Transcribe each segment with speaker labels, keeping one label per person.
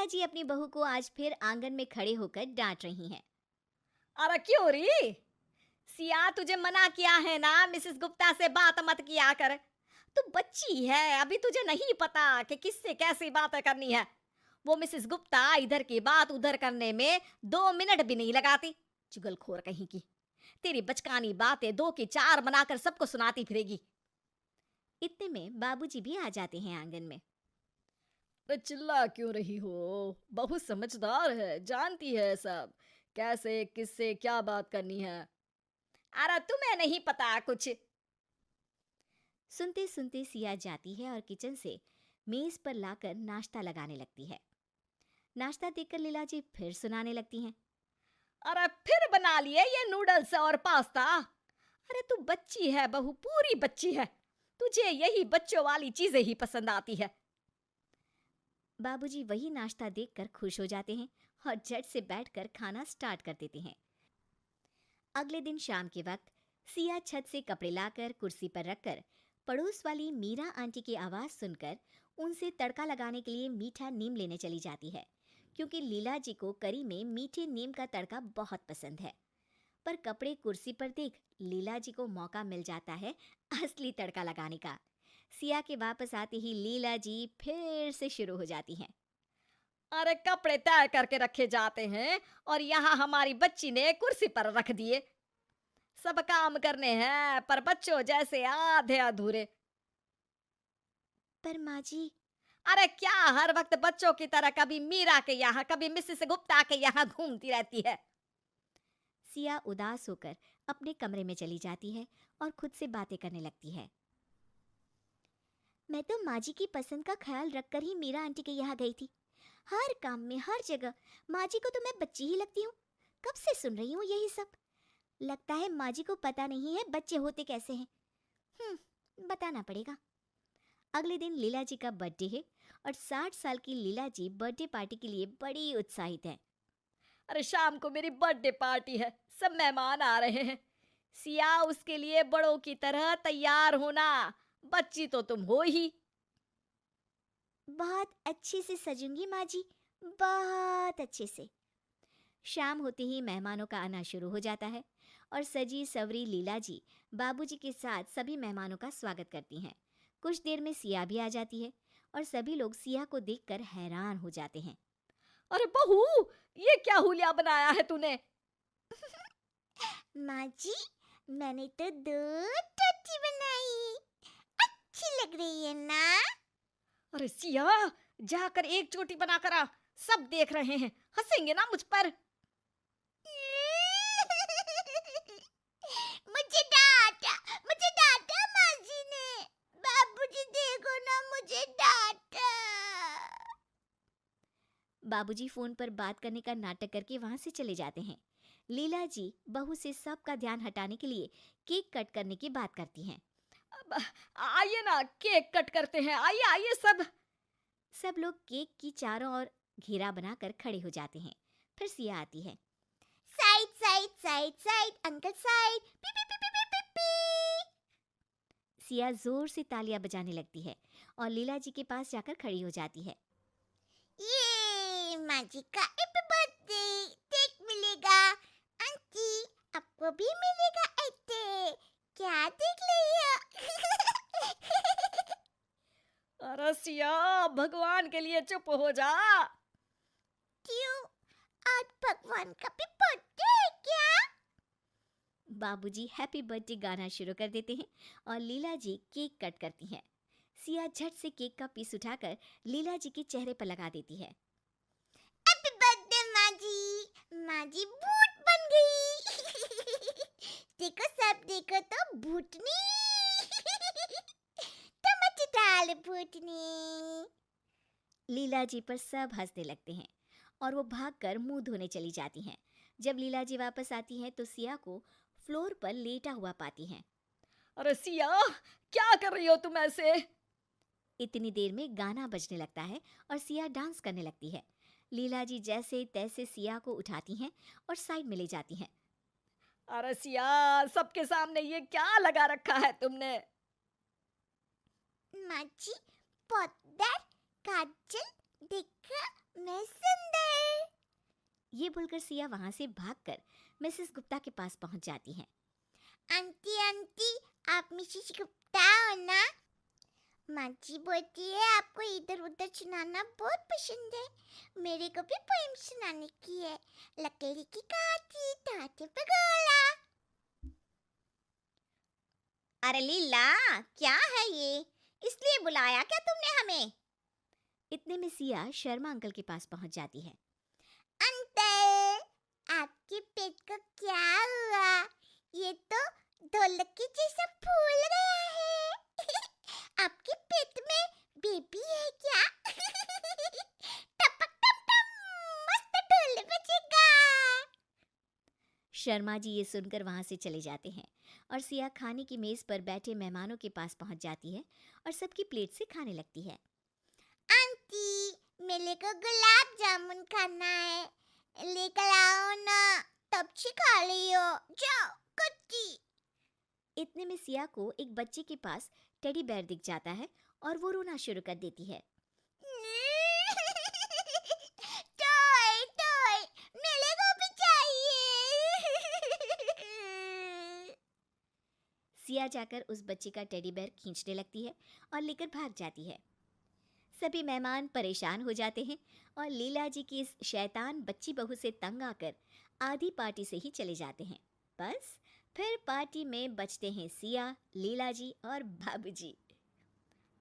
Speaker 1: लीला जी अपनी बहू को आज फिर आंगन में खड़े होकर डांट रही हैं।
Speaker 2: अरे क्यों री? सिया, तुझे मना किया है ना मिसेस गुप्ता से बात मत किया कर। तू बच्ची है, अभी तुझे नहीं पता कि किससे कैसी बातें करनी है। वो मिसेस गुप्ता इधर की बात उधर करने में 2 मिनट भी नहीं लगाती। चुगलखोर कहीं की। तेरी बचकानी बातें 2 की 4 बनाकर सबको सुनाती फिरेगी।
Speaker 1: इतने में बाबूजी भी आ जाते हैं आंगन में।
Speaker 2: अरे चिल्ला क्यों रही हो? बहुत समझदार है, जानती है सब, कैसे किससे क्या बात करनी है। अरे तुम्हें नहीं पता कुछ।
Speaker 1: सुनते सुनते सिया जाती है और किचन से मेज पर लाकर नाश्ता लगाने लगती है। नाश्ता देखकर लीला जी फिर सुनाने लगती हैं।
Speaker 2: अरे फिर बना लिए ये नूडल्स और पास्ता। अरे तू बच्ची है बहू, पूरी बच्ची है। तुझे यही बच्चों वाली चीजें ही पसंद आती है।
Speaker 1: बाबूजी वही नाश्ता देखकर खुश हो जाते हैं और झट से बैठकर खाना स्टार्ट कर देते हैं। अगले दिन शाम के वक्त सिया छत से कपड़े लाकर कुर्सी पर रखकर पड़ोस वाली मीरा आंटी की आवाज सुनकर उनसे तड़का लगाने के लिए मीठा नीम लेने चली जाती है, क्योंकि लीला जी को करी में मीठे नीम का तड़का बहुत पसंद है। पर कपड़े कुर्सी पर देख लीला जी को मौका मिल जाता है असली तड़का लगाने का। सिया के वापस आते ही लीला जी फिर से शुरू हो जाती हैं।
Speaker 2: अरे कपड़े तय करके रखे जाते हैं और यहाँ हमारी बच्ची ने कुर्सी पर रख दिए। सब काम करने हैं पर बच्चों जैसे आधे अधूरे।
Speaker 1: पर माँ जी।
Speaker 2: अरे क्या हर वक्त बच्चों की तरह कभी मीरा के यहाँ कभी मिसेस गुप्ता के यहाँ घूमती रहती है?
Speaker 1: सिया उदास होकर अपने कमरे में चली जाती है और खुद से बातें करने लगती है। मैं तो माँ जी की पसंद का ख्याल रखकर ही मीरा आंटी के यहाँ गई थी। हर काम में हर जगह माँ जी को तो मैं बच्ची ही लगती हूँ। कब से सुन रही हूँ यही सब। लगता है माँ जी को पता नहीं है बच्चे होते कैसे हैं। बताना पड़ेगा। अगले दिन लीला जी का बर्थडे है और 60 साल की लीला जी बर्थडे पार्टी के लिए बड़ी उत्साहित है।
Speaker 2: अरे शाम को मेरी बर्थडे पार्टी है, सब मेहमान आ रहे हैं। सिया, उसके लिए बड़ों की तरह तैयार होना। बच्ची तो तुम हो ही।
Speaker 1: बहुत अच्छे से सजूंगी माँ जी, बहुत अच्छे से। शाम होते ही मेहमानों का आना शुरू हो जाता है और सजी सवरी लीला जी बाबूजी के साथ सभी मेहमानों का स्वागत करती हैं। कुछ देर में सिया भी आ जाती है और सभी लोग सिया को देखकर हैरान हो जाते हैं।
Speaker 2: अरे बहू, ये क्या हुलिया बनाया है तूने?
Speaker 1: माँ जी, मैंने तो 2 टोटी बनाई। अच्छी लग रही है ना?
Speaker 2: अरे सिया, जाकर एक चोटी बनाकर आ। सब देख रहे हैं, हंसेंगे ना मुझ पर।
Speaker 1: मुझे डांटा माँ जी ने। बाबूजी देखो ना, मुझे डांटा। बाबूजी फोन पर बात करने का नाटक करके वहां से चले जाते हैं। लीला जी बहू से सबका ध्यान हटाने के लिए केक कट करने की बात करती हैं।
Speaker 2: अब आइए ना, केक कट करते हैं, आइए आइए सब।
Speaker 1: सब लोग केक की चारों ओर घेरा बनाकर खड़े हो जाते हैं। फिर सिया आती है। Side side side side uncle side, P P P P P P P. Siya जोर से तालियां बजाने लगती है और लीला जी के पास जाकर खड़ी हो जाती है। ये माँ जी का हैप्पी बर्थडे केक मिलेगा। आंटी, आपको भी मिलेगा ऐसे। क्या देख रही हो?
Speaker 2: अरे सिया, भगवान के लिए चुप हो जा।
Speaker 1: क्यों? आज भगवान का भी बर्थडे है क्या? बाबूजी हैप्पी बर्थडे गाना शुरू कर देते हैं और लीला जी केक कट करती हैं। सिया झट से केक का पीस उठाकर लीला जी के चेहरे पर लगा देती है। हैप्पी बर्थडे माँ जी। माँ जी भूत बन गई। देखो सब देखो तो भूतनी। टमाटर भूतनी। लीला जी पर सब हंसने लगते हैं और वो भागकर मुंह धोने चली जाती हैं। जब लीला जी वापस आती हैं तो सिया को फ्लोर पर लेटा हुआ पाती हैं।
Speaker 2: अरे सिया, क्या कर रही हो तुम ऐसे?
Speaker 1: इतनी देर में गाना बजने लगता है और सिया डांस करने लगती है। लीला जी जैसे तैसे सिया को उठाती हैं और साइड में ले जाती हैं।
Speaker 2: अरे सिया, सबके सामने ये क्या लगा रखा है तुमने?
Speaker 1: माँ जी, पाउडर, काजल, देखा मैं सुंदर। ये बोलकर सिया वहां से भागकर मिसेस गुप्ता के पास पहुंच जाती है। आंटी आंटी, आप मिसेस गुप्ता हो ना? माँ जी बोलती है आपको इधर उधर सुनाना बहुत पसंद है। मेरे को भी पोएम सुनाने की है। लकड़ी की काठी टाटे पे गोला। अरे लीला, क्या है ये? इसलिए बुलाया क्या तुमने हमें? इतने में सिया शर्मा अंकल के पास पहुंच जाती है। अंकल, आपके पेट को क्या हुआ? ये तो ढोलक के जैसा फूल गया है। आपके पेट में बेबी है क्या? टपक टप टप, मस्त ढोल बजेगा। शर्मा जी ये सुनकर वहां से चले जाते हैं और सिया खाने की मेज पर बैठे मेहमानों के पास पहुंच जाती है और सबकी प्लेट से खाने लगती है। आंटी, मेरे को गुलाब जामुन खाना है, लेकर आओ ना। तब से खा लियो, जाओ कच्ची। इतने में सिया को एक बच्चे के पास टेडी बेयर दिख जाता है और वो रोना शुरू कर देती है। टॉय टॉय, मेरे को भी चाहिए। सिया जाकर उस बच्चे का टेडी बेयर खींचने लगती है और लेकर भाग जाती है। सभी मेहमान परेशान हो जाते हैं और लीला जी की इस शैतान बच्ची बहू से तंग आकर आधी पार्टी से ही चले जाते हैं। बस फिर पार्टी में बचते हैं सिया, लीला जी और बाबूजी।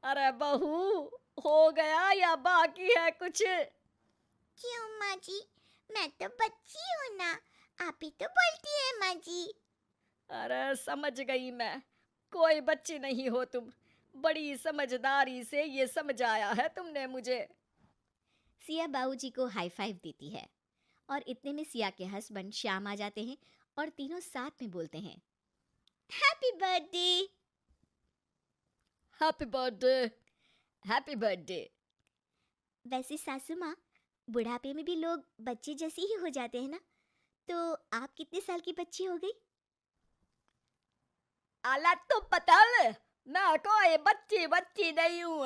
Speaker 2: अरे बहू, हो गया या बाकी है कुछ?
Speaker 1: क्यों माँ जी? मैं तो बच्ची हूँ ना, आप ही तो बोलती है माँ जी।
Speaker 2: अरे समझ गई मैं, कोई बच्ची नहीं हो तुम। बड़ी समझदारी से ये समझाया है तुमने मुझे।
Speaker 1: सिया बाबूजी को हाई फाइव देती है और इतने में सिया के हस्बैंड श्याम आ जाते हैं और तीनों साथ में बोलते हैं, happy birthday.
Speaker 2: Happy birthday, happy birthday.
Speaker 1: वैसे सासू माँ, बुढ़ापे में भी लोग बच्चे जैसे ही हो जाते हैं ना, तो आप कितने साल की बच्ची हो गई?
Speaker 2: आला तो पता ले, मैं कोई बच्ची बच्ची नहीं हूँ।